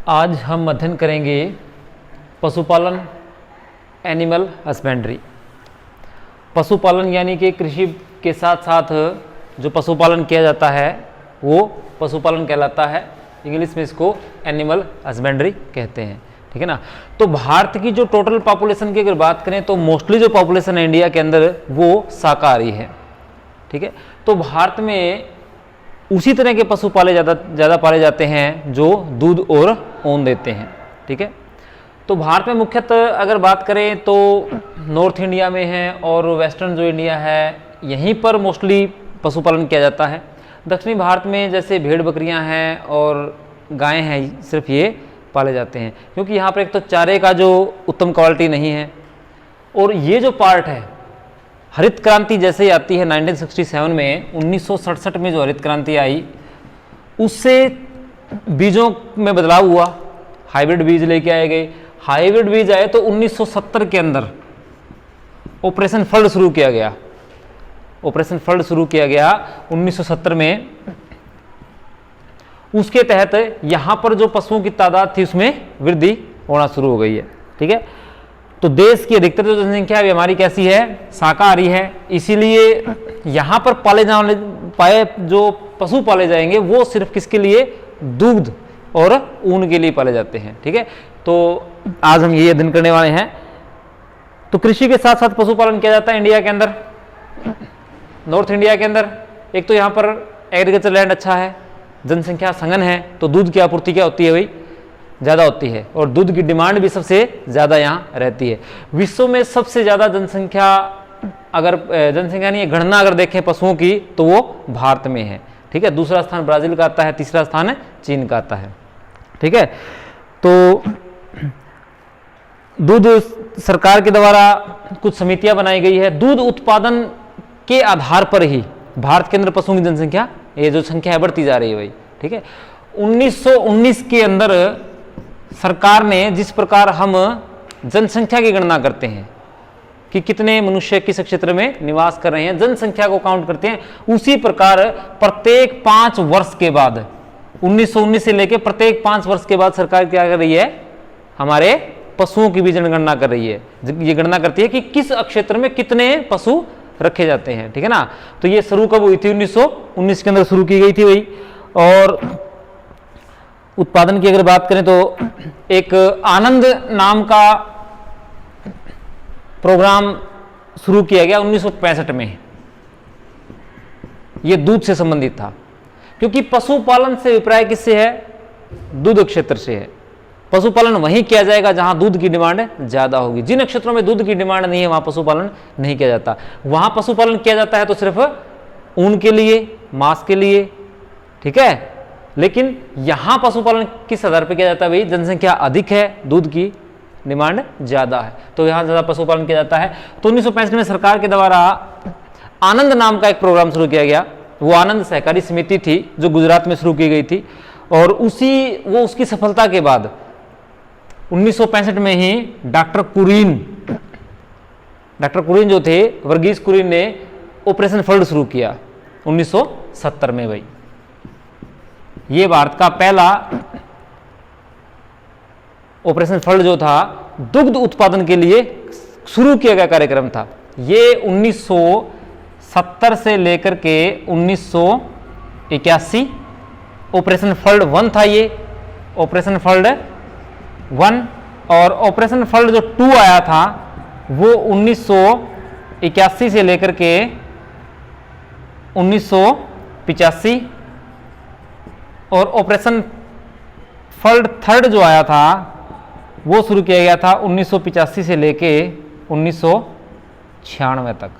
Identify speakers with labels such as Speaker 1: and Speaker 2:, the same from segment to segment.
Speaker 1: आज हम अध्ययन करेंगे पशुपालन, एनिमल हस्बेंड्री। पशुपालन यानी कि कृषि के साथ साथ जो पशुपालन किया जाता है वो पशुपालन कहलाता है। इंग्लिश में इसको एनिमल हस्बेंड्री कहते हैं, ठीक है ना। तो भारत की जो टोटल पॉपुलेशन की अगर बात करें तो मोस्टली जो पॉपुलेशन है इंडिया के अंदर वो शाकाहारी है, ठीक है। तो भारत में उसी तरह के पशु ज़्यादा पाले जाते हैं जो दूध और ऊन देते हैं, ठीक है। तो भारत में मुख्यतः अगर बात करें तो नॉर्थ इंडिया में है और वेस्टर्न जो इंडिया है यहीं पर मोस्टली पशुपालन किया जाता है। दक्षिणी भारत में जैसे भेड़ बकरियां हैं और गायें हैं, सिर्फ ये पाले जाते हैं क्योंकि यहाँ पर एक तो चारे का जो उत्तम क्वालिटी नहीं है, और ये जो पार्ट है हरित क्रांति जैसे ही आती है 1967 में, 1967 में जो हरित क्रांति आई उससे बीजों में बदलाव हुआ, हाइब्रिड बीज लेके आए गए। हाइब्रिड बीज आए तो 1970 के अंदर ऑपरेशन फ्लड शुरू किया गया। ऑपरेशन फ्लड शुरू किया गया 1970 में। उसके तहत यहां पर जो पशुओं की तादाद थी उसमें वृद्धि होना शुरू हो गई है, ठीक है। तो देश की अधिकतर जो जनसंख्या है हमारी कैसी है, शाकाहारी है। इसीलिए यहाँ पर पाए जो पशु पाले जाएंगे वो सिर्फ किसके लिए, दूध और ऊन के लिए पाले जाते हैं, ठीक है। तो आज हम ये अध्ययन करने वाले हैं। तो कृषि के साथ साथ पशुपालन किया जाता है इंडिया के अंदर, नॉर्थ इंडिया के अंदर। एक तो यहाँ पर एग्रीकल्चर लैंड अच्छा है, जनसंख्या सघन है, तो दूध की आपूर्ति क्या होती है भाई, ज़्यादा होती है, और दूध की डिमांड भी सबसे ज़्यादा यहाँ रहती है। विश्व में सबसे ज़्यादा जनसंख्या, अगर जनसंख्या नहीं है गणना अगर देखें पशुओं की तो वो भारत में है, ठीक है। दूसरा स्थान ब्राज़ील का आता है, तीसरा स्थान चीन का आता है, ठीक है। तो दूध सरकार के द्वारा कुछ समितियां बनाई गई है। दूध उत्पादन के आधार पर ही भारत के अंदर पशुओं की जनसंख्या, ये जो संख्या है बढ़ती जा रही है भाई, ठीक है। 1919 के अंदर सरकार ने, जिस प्रकार हम जनसंख्या की गणना करते हैं कि कितने मनुष्य किस क्षेत्र में निवास कर रहे हैं, जनसंख्या को काउंट करते हैं, उसी प्रकार प्रत्येक 5 वर्ष के बाद, 1919 से लेकर प्रत्येक 5 वर्ष के बाद सरकार क्या कर रही है, हमारे पशुओं की भी जनगणना कर रही है। ये गणना करती है कि किस क्षेत्र में कितने पशु रखे जाते हैं, ठीक है ना। तो ये शुरू कब हुई थी, 1919 के अंदर शुरू की गई थी भाई। और उत्पादन की अगर बात करें तो एक आनंद नाम का प्रोग्राम शुरू किया गया 1965 में। यह दूध से संबंधित था, क्योंकि पशुपालन से अभिप्राय किससे है, दूध क्षेत्र से है। पशुपालन वहीं किया जाएगा जहां दूध की डिमांड ज्यादा होगी। जिन क्षेत्रों में दूध की डिमांड नहीं है वहां पशुपालन नहीं किया जाता। वहां पशुपालन किया जाता है तो सिर्फ ऊन के लिए, मांस के लिए, ठीक है। लेकिन यहां पशुपालन किस आधार पर किया जाता है भाई, जनसंख्या अधिक है, दूध की डिमांड ज्यादा है, तो यहां ज्यादा पशुपालन किया जाता है। तो 1965 में सरकार के द्वारा आनंद नाम का एक प्रोग्राम शुरू किया गया। वो आनंद सहकारी समिति थी जो गुजरात में शुरू की गई थी, और उसकी सफलता के बाद 1965 में ही डॉक्टर कुरीन जो थे, वर्गीस कुरीन ने ऑपरेशन फ्लड शुरू किया 1970 में भाई। ये भारत का पहला ऑपरेशन फ्लड जो था दुग्ध उत्पादन के लिए शुरू किया गया कार्यक्रम था। ये 1970 से लेकर के 1981 ऑपरेशन फ्लड 1 था, ये ऑपरेशन फ्लड 1। और ऑपरेशन फ्लड जो 2 आया था वो 1981 से लेकर के 1985, और ऑपरेशन फ्लड 3 जो आया था वो शुरू किया गया था 1985 से लेके 1996 तक।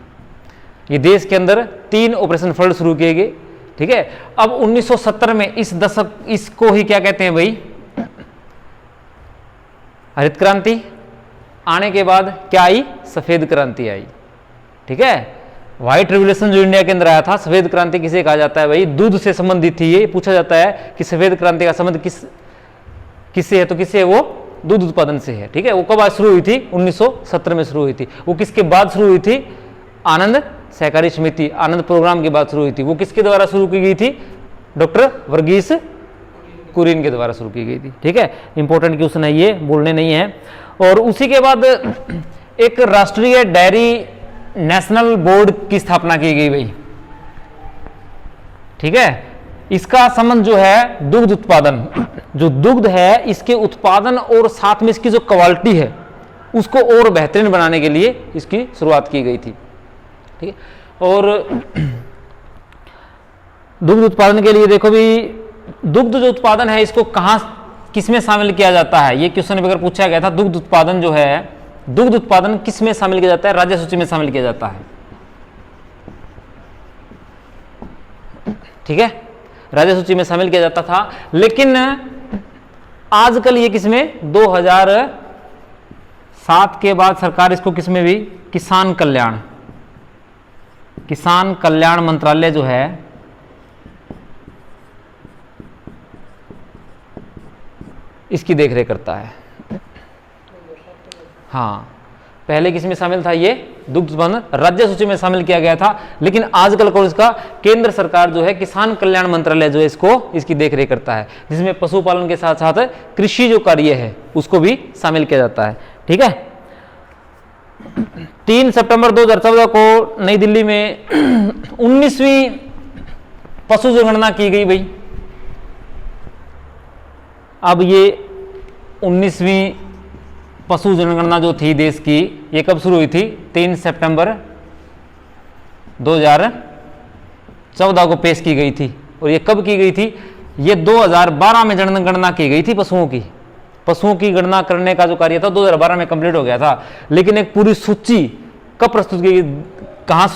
Speaker 1: ये देश के अंदर 3 ऑपरेशन फ्लड शुरू किए गए, ठीक है। अब 1970 में इस दशक, इसको ही क्या कहते हैं भाई, हरित क्रांति आने के बाद क्या आई, सफेद क्रांति आई, ठीक है। व्हाइट रिवोल्यूशन जो इंडिया के अंदर आया था, सफेद क्रांति किसे कहा जाता है भाई, दूध से संबंधित थी। ये पूछा जाता है कि सफेद क्रांति का संबंध किससे है, तो किससे है, वो दूध उत्पादन से है, ठीक है। वो कब आज शुरू हुई थी, 1970 में शुरू हुई थी। वो किसके बाद शुरू हुई थी, आनंद सहकारी समिति, आनंद प्रोग्राम के बाद शुरू हुई थी। वो किसके द्वारा शुरू की गई थी, डॉक्टर वर्गीस कुरियन के द्वारा शुरू की गई थी। ठीक है, इंपॉर्टेंट क्वेश्चन है ये, बोलने नहीं है। और उसी के बाद एक राष्ट्रीय डेयरी नेशनल बोर्ड की स्थापना की गई भाई। ठीक है, इसका संबंध जो है दुग्ध उत्पादन, जो दुग्ध है इसके उत्पादन और साथ में इसकी जो क्वालिटी है उसको और बेहतरीन बनाने के लिए इसकी शुरुआत की गई थी। ठीक है, और दुग्ध उत्पादन के लिए देखो भी, दुग्ध जो उत्पादन है इसको कहां किस में शामिल किया जाता है, ये क्वेश्चन अगर पूछा गया था। दुग्ध उत्पादन जो है, दुग्ध उत्पादन किस में शामिल किया जाता है? राज्य सूची में शामिल किया जाता है। ठीक है, राज्य सूची में शामिल किया जाता था, लेकिन आजकल ये किसमें, 2007 के बाद सरकार इसको किसमें भी, किसान कल्याण मंत्रालय जो है इसकी देखरेख करता है। हाँ, पहले किसमें शामिल था ये, दुग्ध उत्पादन राज्य सूची में शामिल किया गया था, लेकिन आजकल को इसका केंद्र सरकार जो है किसान कल्याण मंत्रालय जो है इसको इसकी देखरेख करता है, जिसमें पशुपालन के साथ साथ कृषि जो कार्य है उसको भी शामिल किया जाता है। ठीक है, 3 सितंबर 2014 को नई दिल्ली में 19वीं पशु जनगणना की गई भाई। अब ये 19वीं पशु जनगणना जो थी देश की, ये कब शुरू हुई थी? 3 सितंबर 2014 को पेश की गई थी। और ये कब की गई थी? ये 2012 में जनगणना की गई थी पशुओं की। पशुओं की गणना करने का जो कार्य था 2012 में कंप्लीट हो गया था, लेकिन एक पूरी सूची कब प्रस्तुत की गई, कहाँ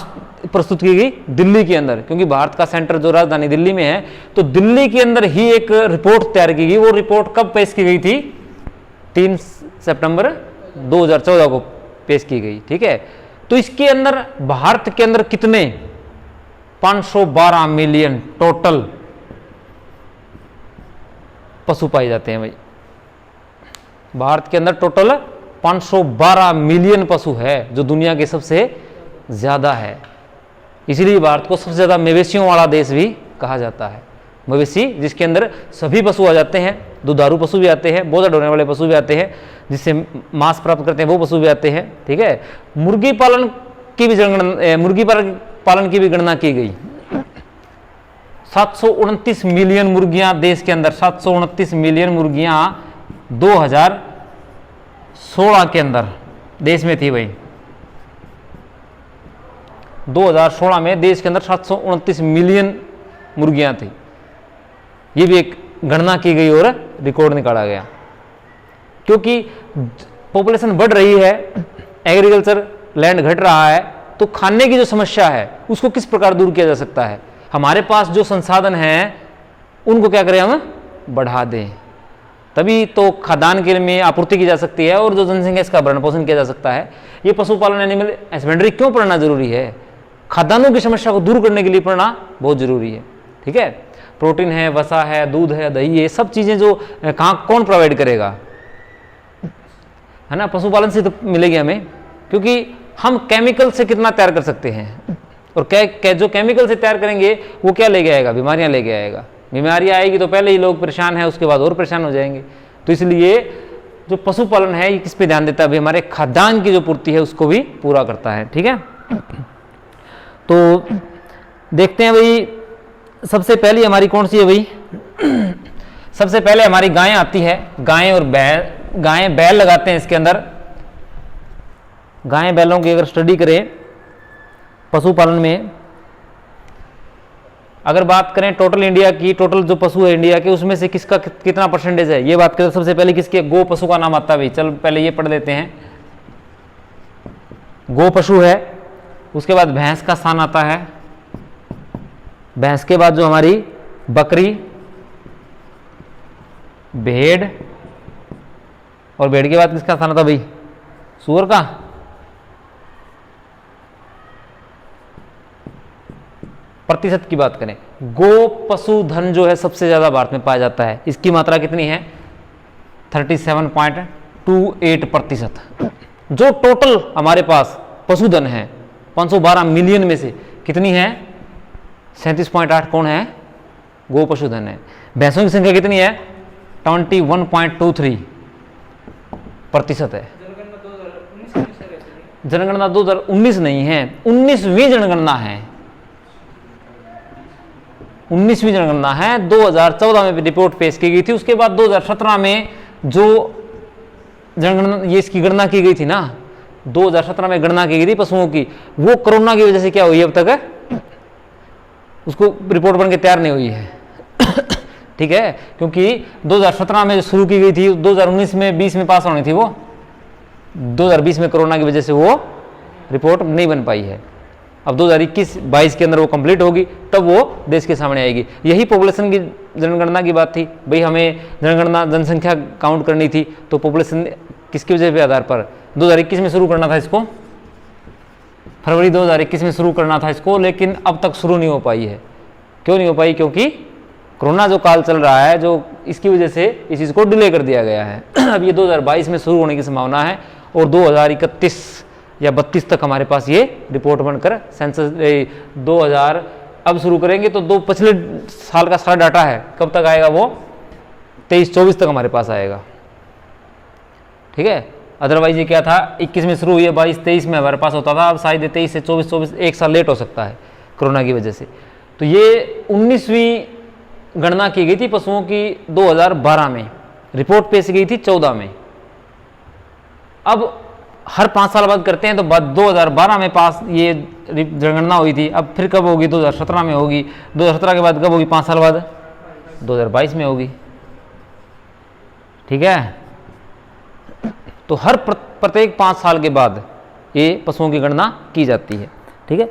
Speaker 1: प्रस्तुत की गई? दिल्ली के अंदर, क्योंकि भारत का सेंटर जो राजधानी दिल्ली में है, तो दिल्ली के अंदर ही एक रिपोर्ट तैयार की गई। वो रिपोर्ट कब पेश की गई थी? 3 सितंबर 2014 को पेश की गई। ठीक है, तो इसके अंदर भारत के अंदर कितने, 512 मिलियन टोटल पशु पाए जाते हैं भाई। भारत के अंदर टोटल 512 मिलियन पशु है, जो दुनिया के सबसे ज्यादा है। इसीलिए भारत को सबसे ज्यादा मवेशियों वाला देश भी कहा जाता है। मवेशी जिसके अंदर सभी पशु आ जाते हैं, दुधारू पशु भी आते हैं, बोझा ढोने वाले पशु भी आते हैं, जिससे मांस प्राप्त करते हैं वो पशु भी आते हैं। ठीक है, मुर्गी पालन की भी पालन की भी गणना की गई। 729 मिलियन मुर्गियां देश के अंदर, 729 मिलियन मुर्गियां 2016 के अंदर देश में थी भाई। 2016 में देश के अंदर 729 मिलियन मुर्गियां थी। ये भी एक गणना की गई और रिकॉर्ड निकाला गया, क्योंकि पॉपुलेशन बढ़ रही है, एग्रीकल्चर लैंड घट रहा है, तो खाने की जो समस्या है उसको किस प्रकार दूर किया जा सकता है? हमारे पास जो संसाधन हैं उनको क्या करें, हम बढ़ा दें, तभी तो खाद्यान्न के लिए आपूर्ति की जा सकती है और जो जनसंख्या इसका भरण पोषण किया जा सकता है। ये पशुपालन एनिमल हस्बेंड्री क्यों पढ़ना जरूरी है? खाद्यान्नों की समस्या को दूर करने के लिए पढ़ना बहुत जरूरी है। ठीक है, प्रोटीन है, वसा है, दूध है, दही है, सब चीजें जो कहाँ कौन प्रोवाइड करेगा, है ना? पशुपालन से तो मिलेगी हमें, क्योंकि हम केमिकल से कितना तैयार कर सकते हैं, और जो केमिकल से तैयार करेंगे वो क्या लेके आएगा? बीमारियां लेके आएगा। बीमारियां आएगी तो पहले ही लोग परेशान हैं, उसके बाद और परेशान हो जाएंगे। तो इसलिए जो पशुपालन है ये किस पे ध्यान देता है? अभी हमारे खाद्यान्न की जो पूर्ति है उसको भी पूरा करता है। ठीक है, तो देखते हैं भाई, सबसे पहली हमारी कौन सी है भाई? सबसे पहले हमारी गायें आती है। गायें और बैल, गायें बैल लगाते हैं इसके अंदर। गायें बैलों की अगर स्टडी करें पशुपालन में, अगर बात करें टोटल इंडिया की, टोटल जो पशु है इंडिया के, उसमें से किसका कितना परसेंटेज है, ये बात करें, सबसे पहले किसके? गो पशु का नाम आता है भाई। चल पहले ये पढ़ लेते हैं। गो पशु है, उसके बाद भैंस का स्थान आता है, भैंस के बाद जो हमारी बकरी, भेड़, और भेड़ के बाद किसका स्थान आता भाई? सूअर का। प्रतिशत की बात करें, गो पशुधन जो है सबसे ज्यादा भारत में पाया जाता है। इसकी मात्रा कितनी है? 37.28%। जो टोटल हमारे पास पशुधन है 512 मिलियन में से कितनी है? 37.8 कौन है? गो पशुधन है। भैंसों की संख्या कितनी है? 21.23% है। जनगणना 2019 नहीं है, 19वीं जनगणना है, 19वीं जनगणना है। 2014 में रिपोर्ट पेश की गई थी, उसके बाद 2017 में जो जनगणना ये इसकी गणना की गई थी ना, 2017 में गणना की गई थी पशुओं की, वो कोरोना की वजह से क्या हुई अब तक उसको रिपोर्ट बन के तैयार नहीं हुई है। ठीक है, क्योंकि 2017 में जो शुरू की गई थी 2019 में 20 में पास होनी थी, वो 2020 में कोरोना की वजह से वो रिपोर्ट नहीं बन पाई है। अब 2021-22 के अंदर वो कंप्लीट होगी, तब वो देश के सामने आएगी। यही पॉपुलेशन की जनगणना की बात थी भाई, हमें जनगणना जनसंख्या काउंट करनी थी, तो पॉपुलेशन किसकी वजह के आधार पर 2021 में शुरू करना था इसको, फरवरी 2021 में शुरू करना था इसको, लेकिन अब तक शुरू नहीं हो पाई है। क्यों नहीं हो पाई? क्योंकि कोरोना जो काल चल रहा है, जो इसकी वजह से इस चीज़ को डिले कर दिया गया है। अब ये 2022 में शुरू होने की संभावना है और 2031 या 32 तक हमारे पास ये रिपोर्ट बनकर सेंसस 2000 अब शुरू करेंगे, तो दो पिछले साल का सारा डाटा है, कब तक आएगा वो 23-24 तक हमारे पास आएगा। ठीक है, अदरवाइज ये क्या था, 21 में शुरू हुई है, 22-23 में हमारे पास होता था, अब शायद 23 से 24 एक साल लेट हो सकता है कोरोना की वजह से। तो ये 19वीं गणना की गई थी पशुओं की 2012 में, रिपोर्ट पेश की गई थी 14 में। अब हर 5 साल बाद करते हैं, तो 2012 में पास ये जनगणना हुई थी, अब फिर कब होगी? 2017 में होगी, 2017 के बाद कब होगी? 5 साल बाद 2022 में होगी। ठीक है, तो हर प्रत्येक 5 साल के बाद ये पशुओं की गणना की जाती है। ठीक है,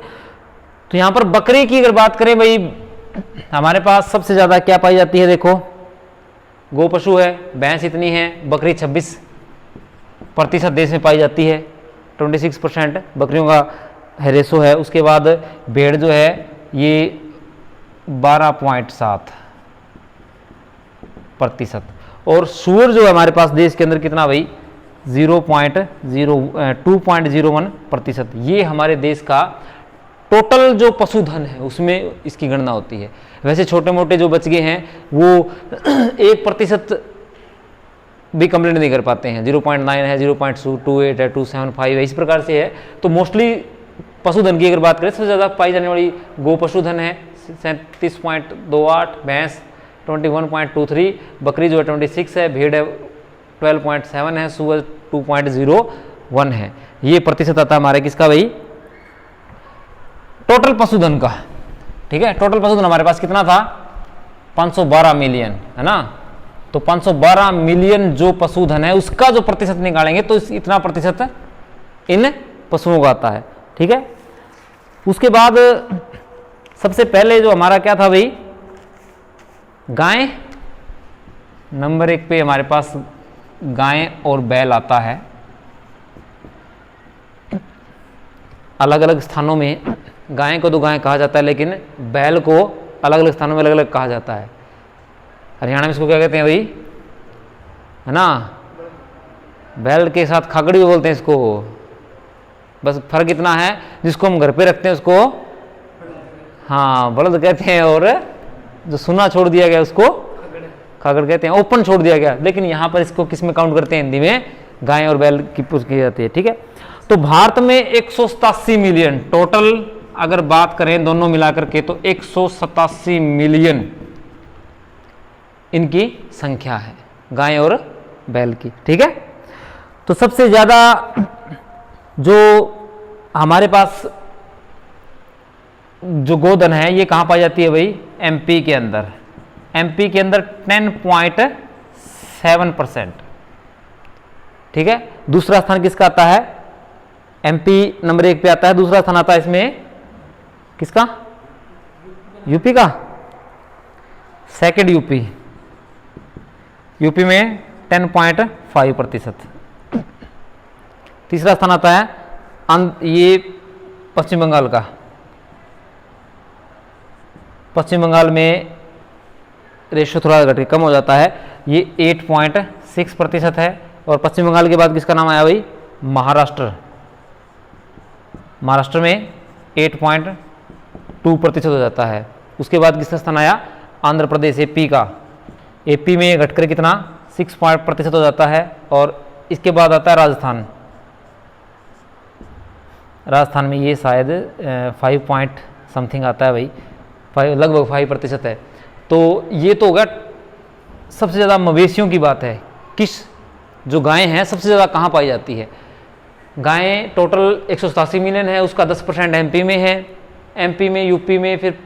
Speaker 1: तो यहाँ पर बकरी की अगर बात करें भाई, हमारे पास सबसे ज़्यादा क्या पाई जाती है? देखो, गो पशु है, भैंस इतनी है, बकरी 26% देश में पाई जाती है, 26% बकरियों का रेशो है। उसके बाद भेड़ जो है ये 12.7%, और सूअर जो है हमारे पास देश के अंदर कितना भाई? 2.01%। ये हमारे देश का टोटल जो पशुधन है उसमें इसकी गणना होती है। वैसे छोटे मोटे जो बच गए हैं वो 1% भी कंप्लीट नहीं कर पाते हैं, 0.9 है, 0.28 है, 275 है, इस प्रकार से है। तो मोस्टली पशुधन की अगर बात करें, सबसे ज़्यादा पाई जाने वाली गो पशुधन है 37.28, भैंस 21.23, बकरी जो है 26 है, भेड़ है 12.7 है, सूअर 2.01 है। ये प्रतिशत आता है हमारे किसका भाई? टोटल पशुधन का। ठीक है, टोटल पशुधन हमारे पास कितना था? 512 मिलियन, है ना। तो 512 मिलियन जो पशुधन है उसका जो प्रतिशत निकालेंगे तो इतना प्रतिशत इन पशुओं का आता है। ठीक है, उसके बाद सबसे पहले जो हमारा क्या था भाई? गाय। नंबर 1 पे हमारे पास गाय और बैल आता है। अलग अलग स्थानों में गाय को तो गाय कहा जाता है, लेकिन बैल को अलग अलग स्थानों में अलग अलग कहा जाता है। हरियाणा में इसको क्या कहते हैं भाई? है ना, बैल के साथ खाकड़ी भी बोलते हैं इसको। बस फर्क इतना है, जिसको हम घर पे रखते हैं उसको हाँ बलद कहते हैं, और जो सुना छोड़ दिया गया उसको खाकड़ कहते हैं, ओपन छोड़ दिया गया। लेकिन यहाँ पर इसको किस में काउंट करते हैं? हिंदी में गाय और बैल की पूछ की जाती है। ठीक है, तो भारत में 187 मिलियन टोटल अगर बात करें दोनों मिलाकर के, तो 187 मिलियन इनकी संख्या है, गाय और बैल की। ठीक है, तो सबसे ज़्यादा जो हमारे पास जो गोधन है ये कहाँ पाई जाती है भाई? एमपी के अंदर। एमपी के अंदर 10.7%। ठीक है, दूसरा स्थान किसका आता है? एमपी नंबर 1 पे आता है, दूसरा स्थान आता है इसमें किसका? यूपी का। सेकंड यूपी, यूपी में 10.5%। तीसरा स्थान आता है ये पश्चिम बंगाल का। पश्चिम बंगाल में रेशो थोड़ा घट के कम हो जाता है, ये 8.6% है। और पश्चिम बंगाल के बाद किसका नाम आया भाई? महाराष्ट्र। महाराष्ट्र में 8.2% हो जाता है। उसके बाद किसका स्थान आया? आंध्र प्रदेश, एपी का एपी में घटकर कितना 6% हो जाता है। और इसके बाद आता है राजस्थान। राजस्थान में ये शायद 5 पॉइंट समथिंग आता है भाई, लगभग 5% है। तो ये तो होगा सबसे ज़्यादा मवेशियों की बात है। किस जो गायें हैं सबसे ज़्यादा कहाँ पाई जाती है? गायें टोटल 187 मिलियन है, उसका 10% एमपी में है। एमपी में, यूपी में, फिर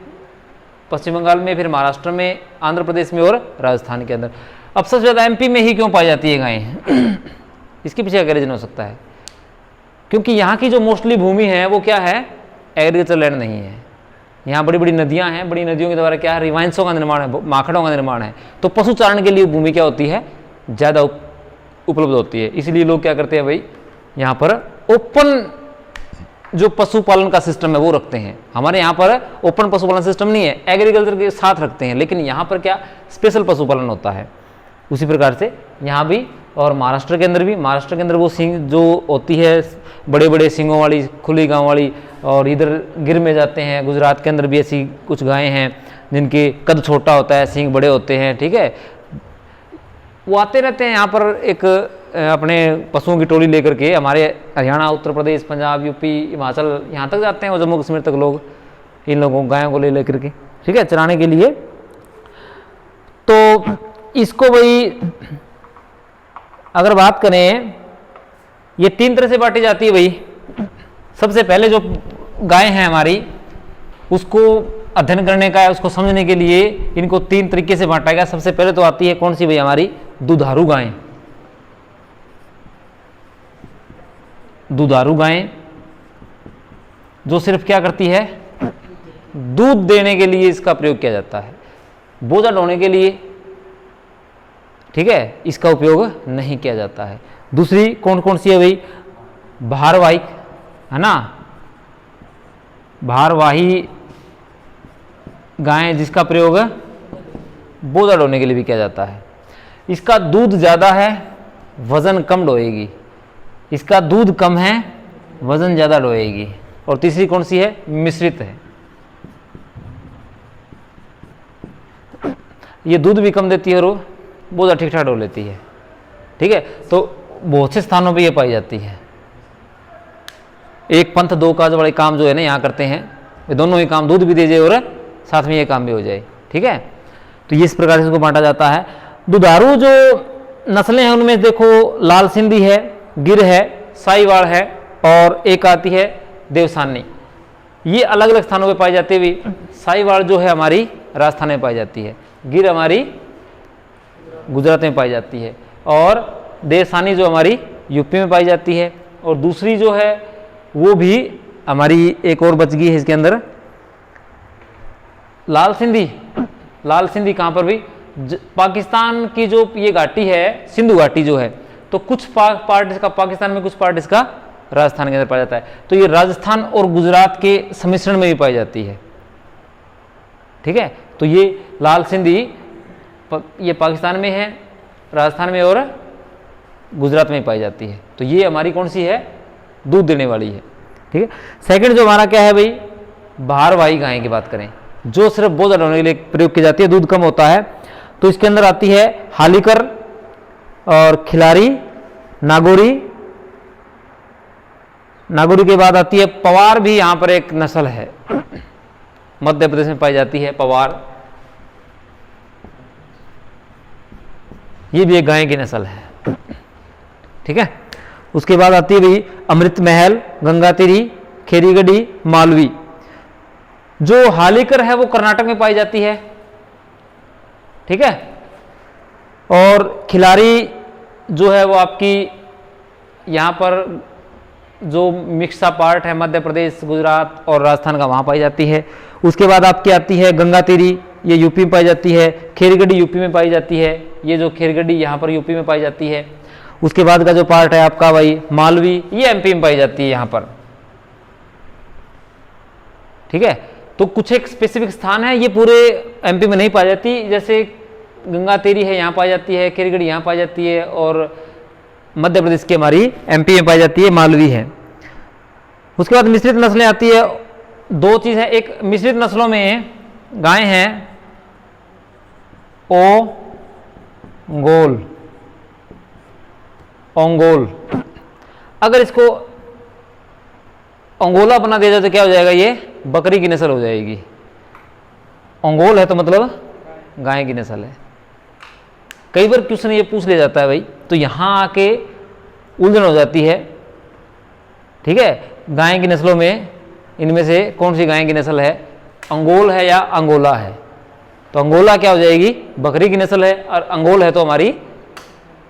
Speaker 1: पश्चिम बंगाल में, फिर महाराष्ट्र में, आंध्र प्रदेश में और राजस्थान के अंदर। अब सबसे ज़्यादा एमपी में ही क्यों पाई जाती है गायें? इसके पीछे क्या रीजन हो सकता है? क्योंकि यहाँ की जो मोस्टली भूमि है वो क्या है? एग्रीकल्चर लैंड नहीं है। यहाँ बड़ी बड़ी नदियाँ हैं, बड़ी नदियों के द्वारा क्या है? रिवाइंसों का निर्माण है, माखड़ों का निर्माण है। तो पशुचारण के लिए भूमि क्या होती है? ज़्यादा उपलब्ध होती है। इसलिए लोग क्या करते हैं भाई, यहाँ पर ओपन जो पशुपालन का सिस्टम है वो रखते हैं। हमारे यहाँ पर ओपन पशुपालन सिस्टम नहीं है, एग्रीकल्चर के साथ रखते हैं, लेकिन यहाँ पर क्या स्पेशल पशुपालन होता है। उसी प्रकार से यहाँ भी, और महाराष्ट्र के अंदर भी। महाराष्ट्र के अंदर वो सींग जो होती है बड़े बड़े सींगों वाली, खुली गाँव वाली, और इधर गिर में जाते हैं। गुजरात के अंदर भी ऐसी कुछ गायें हैं जिनके कद छोटा होता है, सींग बड़े होते हैं, ठीक है। वो आते रहते हैं यहाँ पर एक अपने पशुओं की टोली लेकर के। हमारे हरियाणा, उत्तर प्रदेश, पंजाब, यूपी, हिमाचल यहाँ तक जाते हैं, और जम्मू कश्मीर तक लोग इन लोगों गायों को ले लेकर के, ठीक है, चराने के लिए। तो इसको भाई अगर बात करें, ये 3 तरह से बांटी जाती है भाई। सबसे पहले जो गाय हैं हमारी, उसको अध्ययन करने का है, उसको समझने के लिए इनको 3 तरीके से बांटा गया। सबसे पहले तो आती है कौन सी भाई? हमारी दुधारू गायें। दुधारू गायें जो सिर्फ क्या करती है? दूध देने के लिए इसका प्रयोग किया जाता है, बोझा ढोने के लिए, ठीक है, इसका उपयोग नहीं किया जाता है। दूसरी कौन कौन सी है भाई? भारवाही, है ना, भारवाही गायें जिसका प्रयोग बोझा ढोने के लिए भी किया जाता है। इसका दूध ज़्यादा है, वजन कम ढोएगी। इसका दूध कम है, वजन ज़्यादा ढोएगी। और तीसरी कौन सी है? मिश्रित है। ये दूध भी कम देती है और बोझा ठीक ठाक ढो लेती है, ठीक है। तो बहुत से स्थानों पे ये पाई जाती है। एक पंथ दो काज वाले काम जो है ना यहाँ करते हैं, ये दोनों ही काम, दूध भी दे जाए और साथ में ये काम भी हो जाए, ठीक है। तो ये इस प्रकार से इसको बांटा जाता है। दुधारू जो नस्लें हैं उनमें देखो लाल सिंधी है, गिर है, साहिवाल है, और एक आती है देवसानी। ये अलग अलग स्थानों पे पाई जाती है। साहिवाल जो है हमारी राजस्थान में पाई जाती है, गिर हमारी गुजरात में पाई जाती है, और देवसानी जो हमारी यूपी में पाई जाती है। और दूसरी जो है वो भी हमारी एक और बच गई है इसके अंदर, लाल सिंधी। लाल सिंधी कहाँ पर भी? पाकिस्तान की जो ये घाटी है, सिंधु घाटी जो है, तो कुछ पार्ट इसका पाकिस्तान में, कुछ पार्ट इसका राजस्थान के अंदर पाया जाता है। तो ये राजस्थान और गुजरात के सम्मिश्रण में भी पाई जाती है, ठीक है। तो ये लाल सिंधी ये पाकिस्तान में है, राजस्थान में और गुजरात में पाई जाती है। तो ये हमारी कौन सी है? दूध देने वाली है, ठीक है। सेकंड जो हमारा क्या है भाई? भारवाही गाय की बात करें, जो सिर्फ बोझा ढोने के लिए प्रयोग की जाती है, दूध कम होता है। तो इसके अंदर आती है हालीकर और खिलारी, नागौरी। नागौरी के बाद आती है पवार, भी यहां पर एक नस्ल है, मध्य प्रदेश में पाई जाती है पवार। ये भी एक गाय की नस्ल है, ठीक है। उसके बाद आती है भाई अमृत महल, गंगातिरी, खेरीगढ़ी, मालवी। जो हालीकर है वो कर्नाटक में पाई जाती है, ठीक है। और खिलारी जो है वो आपकी यहाँ पर जो मिक्सा पार्ट है मध्य प्रदेश, गुजरात और राजस्थान का, वहाँ पाई जाती है। उसके बाद आपकी आती है गंगातिरी, ये यूपी में पाई जाती है। खेरगढ़ी यूपी में पाई जाती है, ये जो खेरगढ़ी यहाँ पर यूपी में पाई जाती है। उसके बाद का जो पार्ट है आपका भाई मालवी, ये एमपी में पाई जाती है यहाँ पर, ठीक है। तो कुछ एक स्पेसिफिक स्थान है, ये पूरे एमपी में नहीं पाई जाती। जैसे गंगातेरी है यहाँ पाई जाती है, खेरगढ़ी यहाँ पाई जाती है, और मध्य प्रदेश की हमारी एमपी में पाई जाती है मालवी है। उसके बाद मिश्रित नस्लें आती है। दो चीज़ है, एक मिश्रित नस्लों में गाय हैं ओ गोल, ओंगोल। अगर इसको अंगोला बना दिया जाए तो क्या हो जाएगा, ये बकरी की नस्ल हो जाएगी। अंगोल है तो मतलब गाय की नस्ल है। कई बार क्वेश्चन ये पूछ लिया जाता है भाई, तो यहां आके उलझन हो जाती है। ठीक है, गाय की नस्लों में इनमें से कौन सी गाय की नस्ल है, अंगोल है या अंगोला है। तो अंगोला क्या हो जाएगी, बकरी की नस्ल है, और अंगोल है तो हमारी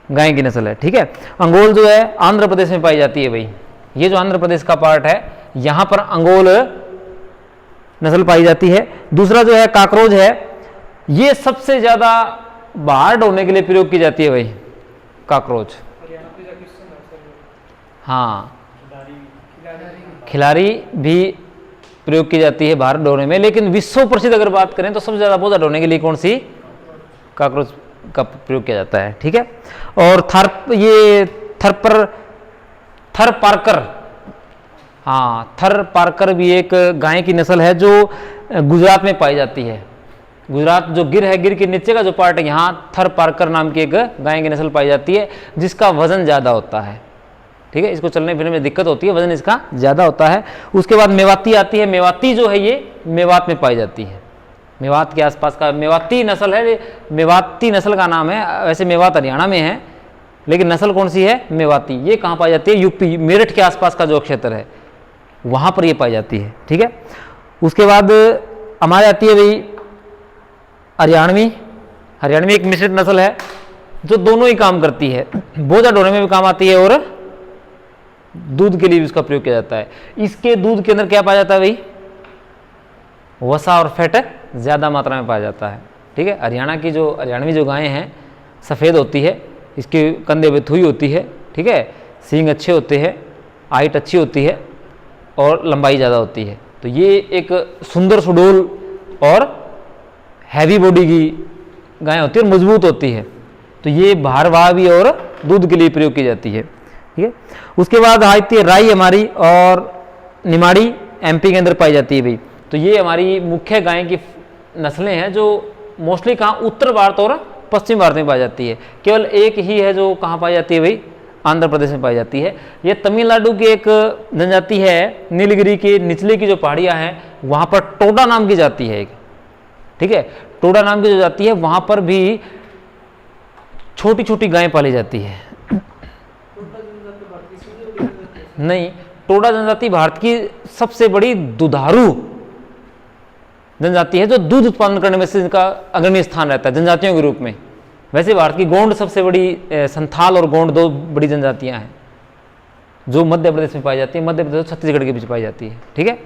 Speaker 1: गाय की नस्ल है। ठीक है, अंगोल जो है आंध्र प्रदेश में पाई जाती है भाई। ये जो आंध्र प्रदेश का पार्ट है, यहां पर अंगोल नस्ल पाई जाती है। दूसरा जो है काकरोच है, ये सबसे ज्यादा बाहर ढोने के लिए प्रयोग की जाती है भाई, काकरोच। हाँ, खिलाड़ी भी प्रयोग की जाती है बाहर ढोने में, लेकिन विश्व प्रसिद्ध अगर बात करें तो सबसे ज्यादा पौधा ढोने के लिए कौन सी, काकरोच का प्रयोग किया जाता है। ठीक है, और थर पार्कर, हाँ थर पार्कर भी एक गाय की नस्ल है जो गुजरात में पाई जाती है। गुजरात जो गिर है, गिर के नीचे का जो पार्ट है, यहाँ थर पार्कर नाम की एक गाय की नस्ल पाई जाती है, जिसका वजन ज़्यादा होता है। ठीक है, इसको चलने फिरने में दिक्कत होती है, वजन इसका ज़्यादा होता है। उसके बाद मेवाती आती है। मेवाती जो है ये मेवात में पाई जाती है, मेवात के आसपास का मेवाती नस्ल है। मेवाती नस्ल का नाम है, वैसे मेवात हरियाणा में है, लेकिन नस्ल कौन सी है, मेवाती। ये कहाँ पाई जाती है, यूपी मेरठ के आसपास का जो क्षेत्र है वहाँ पर ये पाई जाती है। ठीक है, उसके बाद हमारे आती है भाई हरियाणवी। हरियाणवी एक मिश्रित नस्ल है जो दोनों ही काम करती है, बोझा ढोने में भी काम आती है और दूध के लिए भी उसका प्रयोग किया जाता है। इसके दूध के अंदर क्या पाया जाता है भाई, वसा और फैट ज़्यादा मात्रा में पाया जाता है। ठीक है, हरियाणवी जो गायें हैं सफ़ेद होती है, इसके कंधे पे थुई होती है। ठीक है, सींग अच्छे होते हैं, हाइट अच्छी होती है और लंबाई ज़्यादा होती है। तो ये एक सुंदर सुडोल और हैवी बॉडी की गाय होती है और मजबूत होती है। तो ये भारवाह भी और दूध के लिए प्रयोग की जाती है। ठीक है, उसके बाद आती है राई हमारी, और निमाड़ी एमपी के अंदर पाई जाती है भाई। तो ये हमारी मुख्य गाय की नस्लें हैं जो मोस्टली कहाँ, उत्तर भारत और पश्चिम भारत में पाई जाती है। केवल एक ही है जो कहाँ पाई जाती है भाई, आंध्र प्रदेश में पाई जाती है। ये तमिलनाडु की एक जनजाति है, नीलगिरी के निचले की जो पहाड़ियाँ हैं वहाँ पर टोडा नाम की जाति है एक। ठीक है, टोडा नाम की जो जाति है वहाँ पर भी छोटी छोटी गायें पाली जाती है। नहीं, टोडा जनजाति भारत की सबसे बड़ी दुधारू जनजाति है, जो दूध उत्पादन करने में से इनका अग्रणी स्थान रहता है जनजातियों के रूप में। वैसे भारत की गोंड सबसे बड़ी, संथाल और गोंड दो बड़ी जनजातियां हैं जो मध्य प्रदेश में पाई जाती है, मध्य प्रदेश और छत्तीसगढ़ के बीच पाई जाती है। ठीक है।